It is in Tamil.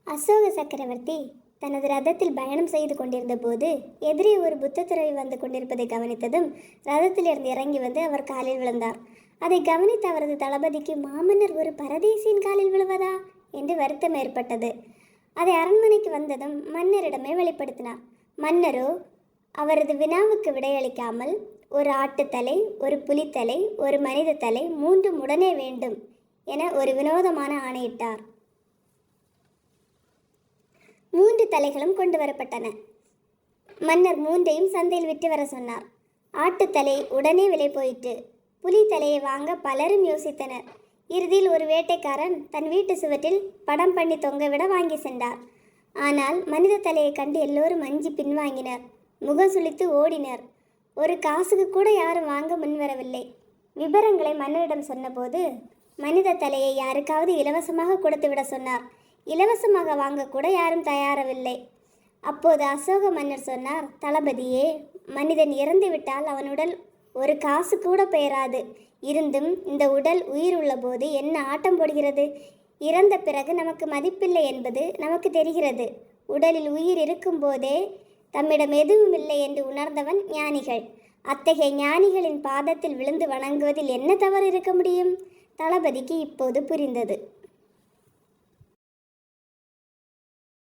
அசோக சக்கரவர்த்தி தனது ரதத்தில் பயணம் செய்து கொண்டிருந்த போது எதிரே ஒரு புத்த துறவி வந்து கொண்டிருப்பதை கவனித்ததும் ரதத்திலிருந்து இறங்கி வந்து அவர் காலில் விழுந்தார். அதை கவனித்த அவரது தளபதிக்கு மாமன்னர் ஒரு பரதேசியின் காலில் விழுவதா என்று வருத்தம் ஏற்பட்டது. அதை அரண்மனைக்கு வந்ததும் மன்னரிடமே வெளிப்படுத்தினார். மன்னரோ அவரது வினாவுக்கு விடையளிக்காமல், ஒரு ஆட்டுத்தலை, ஒரு புலித்தலை, ஒரு மனித தலை, மூன்றும் உடனே வேண்டும் என ஒரு வினோதமான ஆணையிட்டார். 3 தலைகளும் கொண்டு வரப்பட்டன. மன்னர் 3ஐயும் சந்தையில் விட்டு வர சொன்னார். ஆட்டுத்தலை உடனே விலை போயிற்று. புலி தலையை வாங்க பலரும் யோசித்தனர். இறுதியில் ஒரு வேட்டைக்காரன் தன் வீட்டு சுவற்றில் படம் பண்ணி தொங்கவிட வாங்கி சென்றார். ஆனால் மனித தலையை கண்டு எல்லோரும் அஞ்சி பின்வாங்கினர். முகம் சுளித்து ஓடினர். ஒரு காசுக்கு கூட யாரும் வாங்க முன்வரவில்லை. விபரங்களை மன்னரிடம் சொன்னபோது மனித தலையை யாருக்காவது இலவசமாக கொடுத்துவிட சொன்னார். இலவசமாக வாங்கக்கூட யாரும் தயாரவில்லை. அப்போது அசோக மன்னர் சொன்னார், தளபதியே, மனிதன் இறந்து விட்டால் அவன் உடல் ஒரு காசு கூட பெயராது. இருந்தும் இந்த உடல் உயிர் உள்ள போது என்ன ஆட்டம் போடுகிறது. இறந்த பிறகு நமக்கு மதிப்பில்லை என்பது நமக்கு தெரிகிறது. உடலில் உயிர் இருக்கும் போதே தம்மிடம் எதுவும் இல்லை என்று உணர்ந்தவன் ஞானிகள். அத்தகைய ஞானிகளின் பாதத்தில் விழுந்து வணங்குவதில் என்ன தவறு இருக்க முடியும்? தளபதிக்கு இப்போது புரிந்தது.